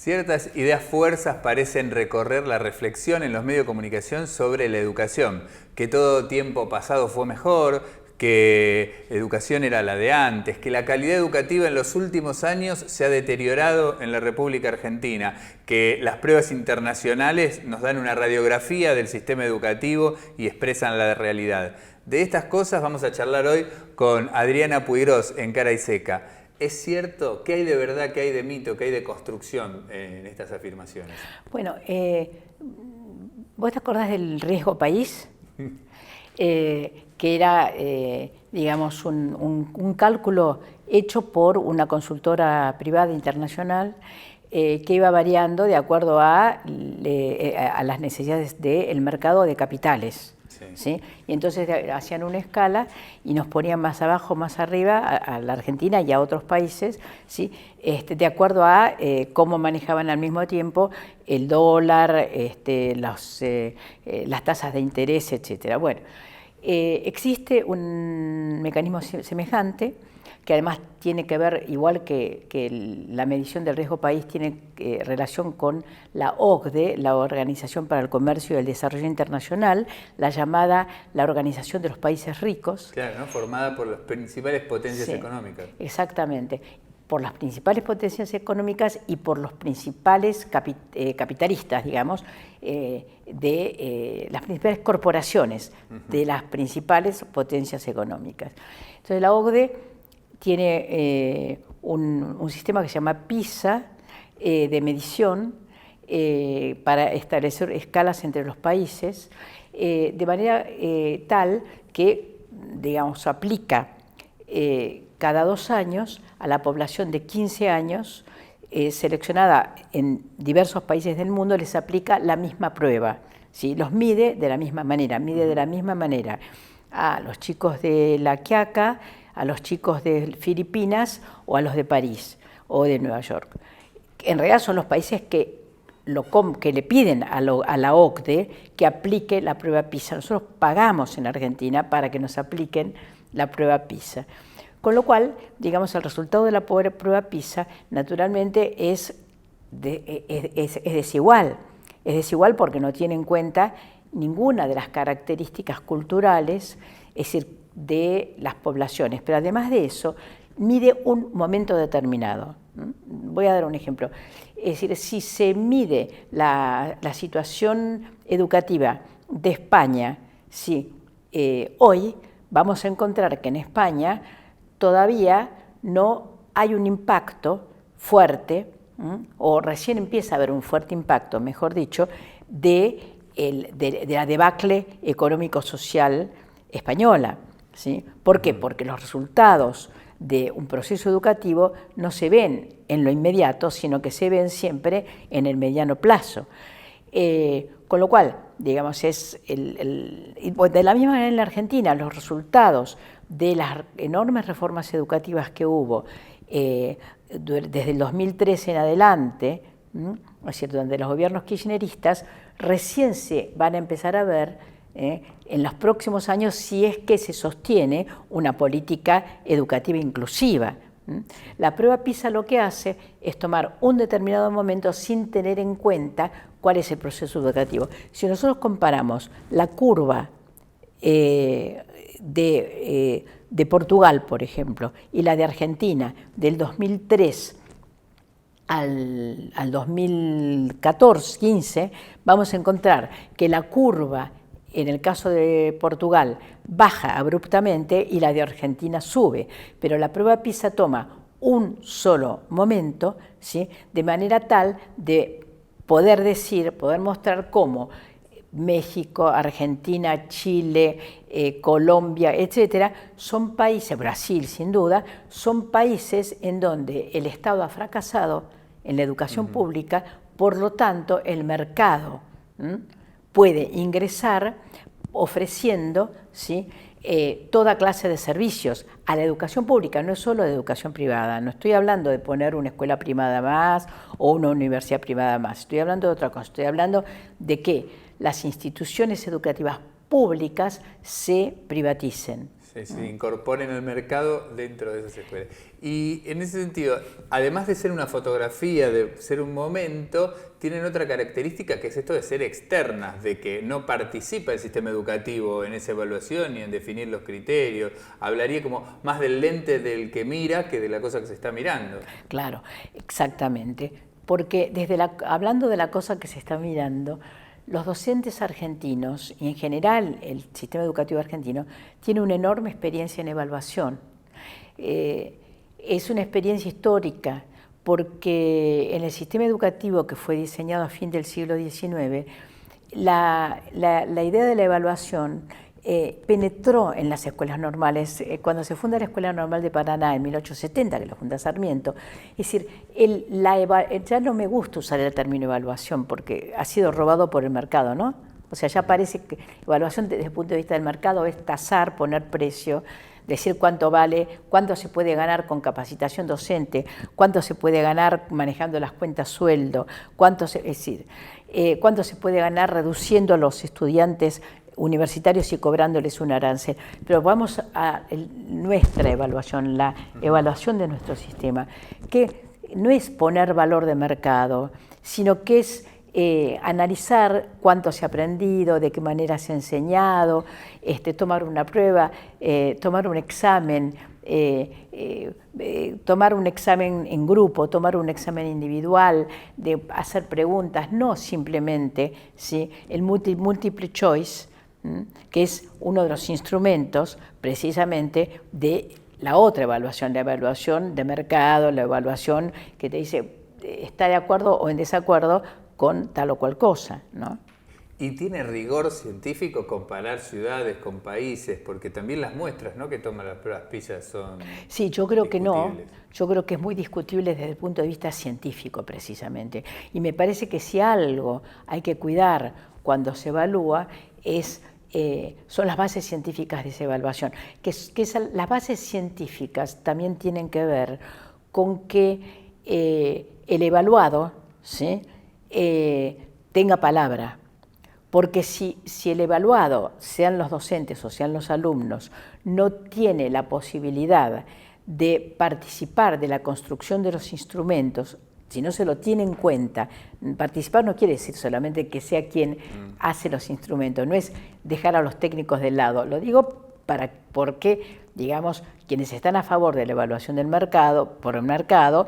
Ciertas ideas fuerzas parecen recorrer la reflexión en los medios de comunicación sobre la educación, que todo tiempo pasado fue mejor, que educación era la de antes, que la calidad educativa en los últimos años se ha deteriorado en la República Argentina, que las pruebas internacionales nos dan una radiografía del sistema educativo y expresan la realidad. De estas cosas vamos a charlar hoy con Adriana Puigros en Cara y Seca. ¿Es cierto? ¿Qué hay de verdad, qué hay de mito, qué hay de construcción en estas afirmaciones? Bueno, ¿vos te acordás del riesgo país? Que era, digamos, un cálculo hecho por una consultora privada internacional que iba variando de acuerdo a las necesidades del mercado de capitales. ¿Sí? Y entonces hacían una escala y nos ponían más abajo, más arriba, a la Argentina y a otros países, ¿sí? De acuerdo a cómo manejaban al mismo tiempo el dólar, las tasas de interés, etc. Bueno, existe un mecanismo semejante que además tiene que ver, igual que la medición del riesgo país, tiene relación con la OCDE, la Organización para el Comercio y el Desarrollo Internacional, la llamada la Organización de los Países Ricos. Claro, ¿no? Formada por las principales potencias Sí, económicas. Exactamente, por las principales potencias económicas y por los principales capitalistas, digamos, de las principales corporaciones de las principales potencias económicas. Entonces la OCDE tiene un sistema que se llama PISA de medición para establecer escalas entre los países de manera tal que, digamos, aplica cada 2 años a la población de 15 años seleccionada en diversos países del mundo, les aplica la misma prueba, ¿sí? Los mide de la misma manera, a los chicos de La Quiaca, a los chicos de Filipinas o a los de París o de Nueva York. En realidad son los países que le piden a la OCDE que aplique la prueba PISA. Nosotros pagamos en Argentina para que nos apliquen la prueba PISA. Con lo cual, digamos, el resultado de la prueba PISA naturalmente es desigual. Es desigual porque no tiene en cuenta ninguna de las características culturales, es decir, de las poblaciones, pero además de eso, mide un momento determinado. Voy a dar un ejemplo. Es decir, si se mide la situación educativa de España, hoy vamos a encontrar que en España todavía no hay un impacto fuerte, o recién empieza a haber un fuerte impacto, mejor dicho, de la debacle económico-social española. ¿Sí? ¿Por qué? Porque los resultados de un proceso educativo no se ven en lo inmediato, sino que se ven siempre en el mediano plazo. Con lo cual, digamos, de la misma manera en la Argentina, los resultados de las enormes reformas educativas que hubo desde el 2013 en adelante, es cierto, donde los gobiernos kirchneristas recién se van a empezar a ver en los próximos años si es que se sostiene una política educativa inclusiva. La prueba PISA lo que hace es tomar un determinado momento sin tener en cuenta cuál es el proceso educativo. Si nosotros comparamos la curva de Portugal, por ejemplo, y la de Argentina del 2003 al 2014-15, vamos a encontrar que la curva en el caso de Portugal baja abruptamente y la de Argentina sube, pero la prueba PISA toma un solo momento, ¿sí? De manera tal de poder mostrar cómo México, Argentina, Chile, Colombia, etcétera, son países, Brasil sin duda, son países en donde el Estado ha fracasado en la educación pública, por lo tanto el mercado puede ingresar ofreciendo, ¿sí? Toda clase de servicios a la educación pública, no es solo de educación privada. No estoy hablando de poner una escuela privada más o una universidad privada más, estoy hablando de otra cosa, estoy hablando de que las instituciones educativas públicas se privaticen. Se incorporen al mercado dentro de esas escuelas. Y en ese sentido, además de ser una fotografía, de ser un momento, tienen otra característica que es esto de ser externas, de que no participa el sistema educativo en esa evaluación ni en definir los criterios. Hablaría como más del lente del que mira que de la cosa que se está mirando. Claro, exactamente. Porque hablando de la cosa que se está mirando, los docentes argentinos y en general el sistema educativo argentino tiene una enorme experiencia en evaluación. Es una experiencia histórica porque en el sistema educativo que fue diseñado a fin del siglo XIX, la idea de la evaluación penetró en las escuelas normales. Cuando se funda la Escuela Normal de Paraná en 1870, que lo funda Sarmiento, es decir, ya no me gusta usar el término evaluación porque ha sido robado por el mercado, ¿no? O sea, ya parece que evaluación desde el punto de vista del mercado es tasar, poner precio, decir cuánto vale, cuánto se puede ganar con capacitación docente, cuánto se puede ganar manejando las cuentas sueldo, cuánto se puede ganar reduciendo a los estudiantes universitarios y cobrándoles un arancel. Pero vamos a nuestra evaluación, la evaluación de nuestro sistema, que no es poner valor de mercado, sino que es analizar cuánto se ha aprendido, de qué manera se ha enseñado, tomar una prueba, tomar un examen, tomar un examen en grupo, tomar un examen individual, de hacer preguntas, no simplemente ¿sí? El multiple choice, que es uno de los instrumentos precisamente de la otra evaluación, la evaluación de mercado, la evaluación que te dice está de acuerdo o en desacuerdo con tal o cual cosa, ¿no? ¿Y tiene rigor científico comparar ciudades con países? Porque también las muestras, ¿no?, que toman las pruebas PISA son Sí, yo creo que no. Yo creo que es muy discutible desde el punto de vista científico, precisamente. Y me parece que si algo hay que cuidar cuando se evalúa son las bases científicas de esa evaluación. Las bases científicas también tienen que ver con que el evaluado, ¿sí?, tenga palabra. Porque si el evaluado, sean los docentes o sean los alumnos, no tiene la posibilidad de participar de la construcción de los instrumentos, si no se lo tiene en cuenta, participar no quiere decir solamente que sea quien hace los instrumentos, no es dejar a los técnicos de lado. Lo digo porque, digamos, quienes están a favor de la evaluación del mercado, por el mercado,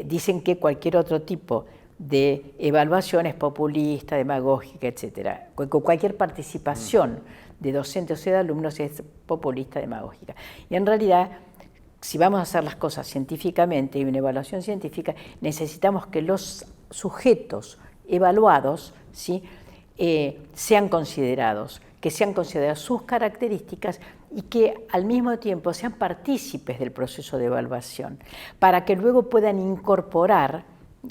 dicen que cualquier otro tipo de evaluación es populista, demagógica, etc. Cualquier participación de docentes o de alumnos es populista, demagógica. Y en realidad, si vamos a hacer las cosas científicamente y una evaluación científica, necesitamos que los sujetos evaluados, ¿sí?, sean considerados, que sean consideradas sus características y que al mismo tiempo sean partícipes del proceso de evaluación, para que luego puedan incorporar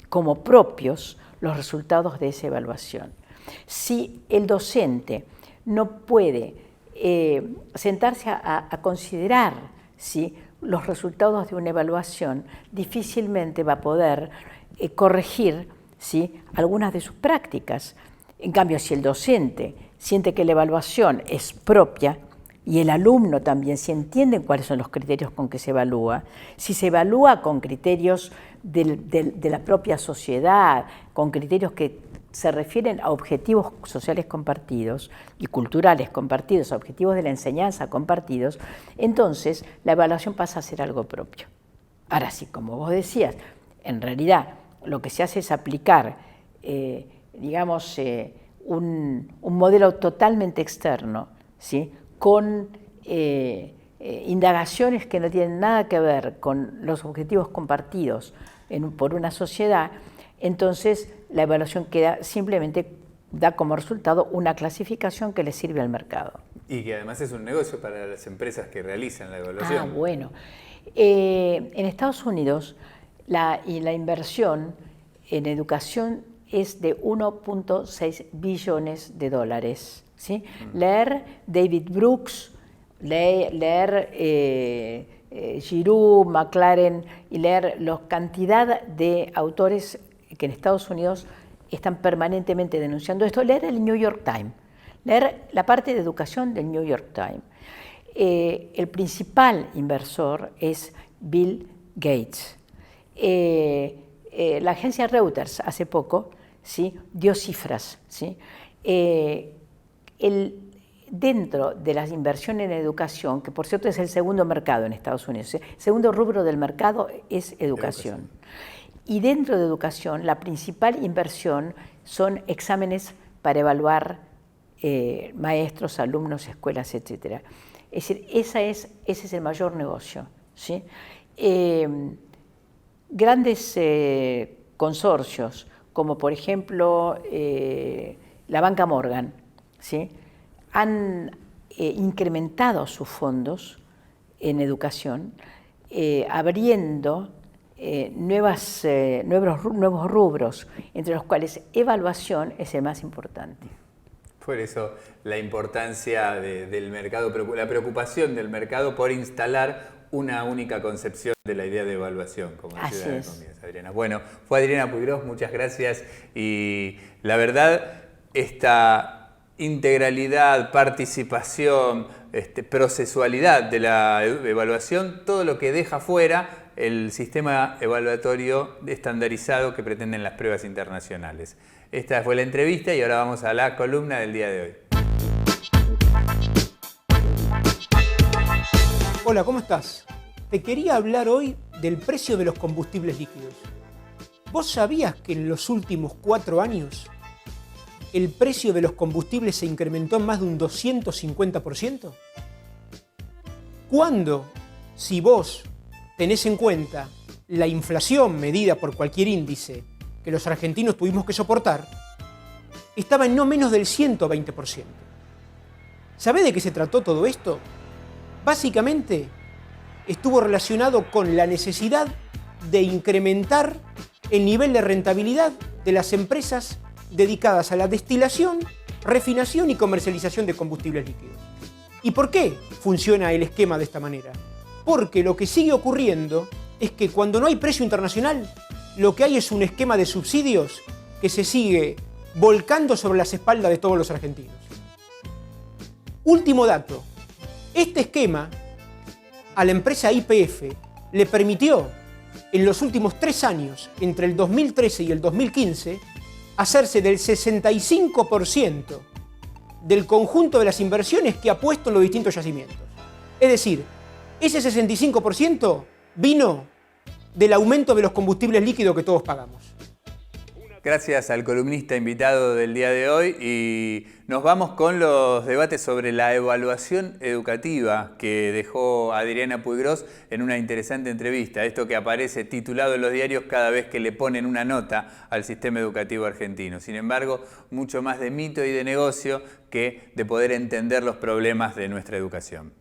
como propios los resultados de esa evaluación. Si el docente no puede sentarse a considerar, ¿sí?, los resultados de una evaluación, difícilmente va a poder corregir, ¿sí?, algunas de sus prácticas. En cambio, si el docente siente que la evaluación es propia y el alumno también, si entienden cuáles son los criterios con que se evalúa, si se evalúa con criterios de la propia sociedad, con criterios que se refieren a objetivos sociales compartidos y culturales compartidos, a objetivos de la enseñanza compartidos, entonces la evaluación pasa a ser algo propio. Ahora sí, como vos decías, en realidad lo que se hace es aplicar, un modelo totalmente externo, ¿sí?, con indagaciones que no tienen nada que ver con los objetivos compartidos por una sociedad. Entonces la evaluación simplemente da como resultado una clasificación que le sirve al mercado. Y que además es un negocio para las empresas que realizan la evaluación. Bueno. En Estados Unidos la inversión en educación es de 1.6 billones de dólares. ¿Sí? Leer David Brooks, leer Giroux, McLaren y leer la cantidad de autores que en Estados Unidos están permanentemente denunciando esto, leer el New York Times, leer la parte de educación del New York Times. El principal inversor es Bill Gates. La agencia Reuters hace poco, ¿sí?, dio cifras, ¿sí? Dentro de las inversiones en educación, que por cierto es el segundo mercado en Estados Unidos, el segundo rubro del mercado es educación. Y dentro de educación, la principal inversión son exámenes para evaluar maestros, alumnos, escuelas, etc. Es decir, ese es el mayor negocio, ¿sí? Grandes consorcios, como por ejemplo la banca Morgan, ¿sí?, han incrementado sus fondos en educación, abriendo nuevos rubros, entre los cuales evaluación es el más importante. Por eso la importancia del mercado, la preocupación del mercado por instalar una única concepción de la idea de evaluación, como decía al comienzo, Adriana. Bueno, fue Adriana Puigros, muchas gracias. Y la verdad, esta integralidad, participación, procesualidad de la evaluación, todo lo que deja fuera el sistema evaluatorio estandarizado que pretenden las pruebas internacionales. Esta fue la entrevista y ahora vamos a la columna del día de hoy. Hola, ¿cómo estás? Te quería hablar hoy del precio de los combustibles líquidos. ¿Vos sabías que en los últimos 4 años el precio de los combustibles se incrementó en más de un 250%? ¿Cuándo, si vos tenés en cuenta la inflación medida por cualquier índice que los argentinos tuvimos que soportar, estaba en no menos del 120%? ¿Sabés de qué se trató todo esto? Básicamente estuvo relacionado con la necesidad de incrementar el nivel de rentabilidad de las empresas dedicadas a la destilación, refinación y comercialización de combustibles líquidos. ¿Y por qué funciona el esquema de esta manera? Porque lo que sigue ocurriendo es que cuando no hay precio internacional, lo que hay es un esquema de subsidios que se sigue volcando sobre las espaldas de todos los argentinos. Último dato. Este esquema a la empresa YPF le permitió en los últimos 3 años, entre el 2013 y el 2015, hacerse del 65% del conjunto de las inversiones que ha puesto en los distintos yacimientos. Es decir, ese 65% vino del aumento de los combustibles líquidos que todos pagamos. Gracias al columnista invitado del día de hoy y nos vamos con los debates sobre la evaluación educativa que dejó Adriana Puigros en una interesante entrevista. Esto que aparece titulado en los diarios cada vez que le ponen una nota al sistema educativo argentino. Sin embargo, mucho más de mito y de negocio que de poder entender los problemas de nuestra educación.